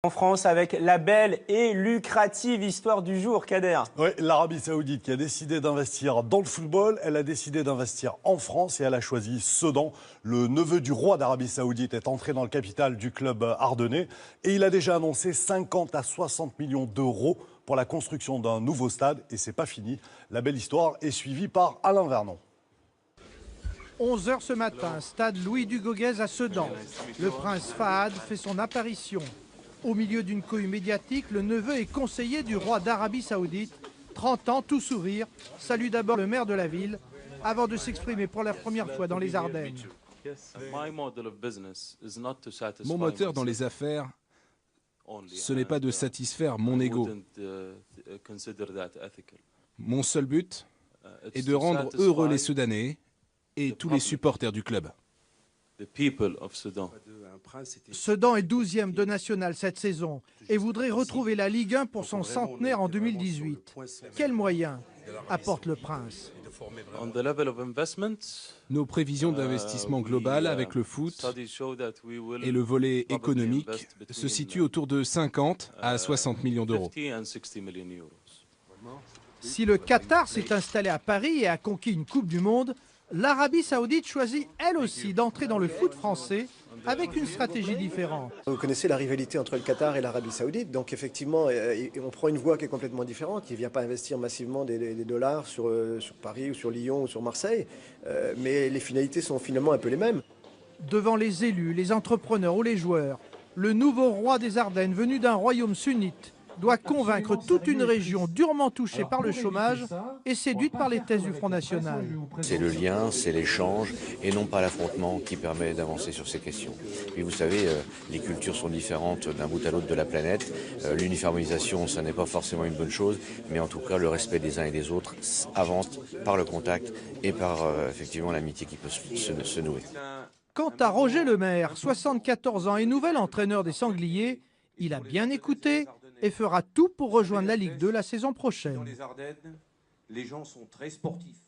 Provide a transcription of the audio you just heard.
En France avec la belle et lucrative histoire du jour, Kader. Oui, l'Arabie Saoudite qui a décidé d'investir dans le football, elle a décidé d'investir en France et elle a choisi Sedan. Le neveu du roi d'Arabie Saoudite est entré dans le capital du club ardennais et il a déjà annoncé 50 à 60 millions d'euros pour la construction d'un nouveau stade et c'est pas fini. La belle histoire est suivie par Alain Vernon. 11 h ce matin, stade Louis Dugauguez à Sedan. Le prince Fahad fait son apparition. Au milieu d'une cohue médiatique, le neveu et conseiller du roi d'Arabie Saoudite, 30 ans, tout sourire, salue d'abord le maire de la ville, avant de s'exprimer pour la première fois dans les Ardennes. Mon moteur dans les affaires, ce n'est pas de satisfaire mon ego. Mon seul but est de rendre heureux les Soudanais et tous les supporters du club. Sedan est 12e de national cette saison et voudrait retrouver la Ligue 1 pour son centenaire en 2018. Quels moyens apporte le prince? Nos prévisions d'investissement global avec le foot et le volet économique se situent autour de 50 à 60 millions d'euros. Si le Qatar s'est installé à Paris et a conquis une Coupe du Monde, l'Arabie Saoudite choisit elle aussi d'entrer dans le foot français avec une stratégie différente. Vous connaissez la rivalité entre le Qatar et l'Arabie Saoudite, donc effectivement on prend une voie qui est complètement différente. Il ne vient pas investir massivement des dollars sur Paris ou sur Lyon ou sur Marseille, mais les finalités sont finalement un peu les mêmes. Devant les élus, les entrepreneurs ou les joueurs, le nouveau roi des Ardennes venu d'un royaume sunnite doit convaincre toute une région durement touchée par le chômage et séduite par les thèses du Front National. C'est le lien, c'est l'échange et non pas l'affrontement qui permet d'avancer sur ces questions. Puis vous savez, les cultures sont différentes d'un bout à l'autre de la planète. L'uniformisation, ça n'est pas forcément une bonne chose, mais en tout cas, le respect des uns et des autres avance par le contact et par effectivement l'amitié qui peut se nouer. Quant à Roger Lemaire, 74 ans et nouvel entraîneur des Sangliers, il a bien écouté et fera tout pour rejoindre la Ligue 2 la saison prochaine. Dans les Ardennes, les gens sont très sportifs.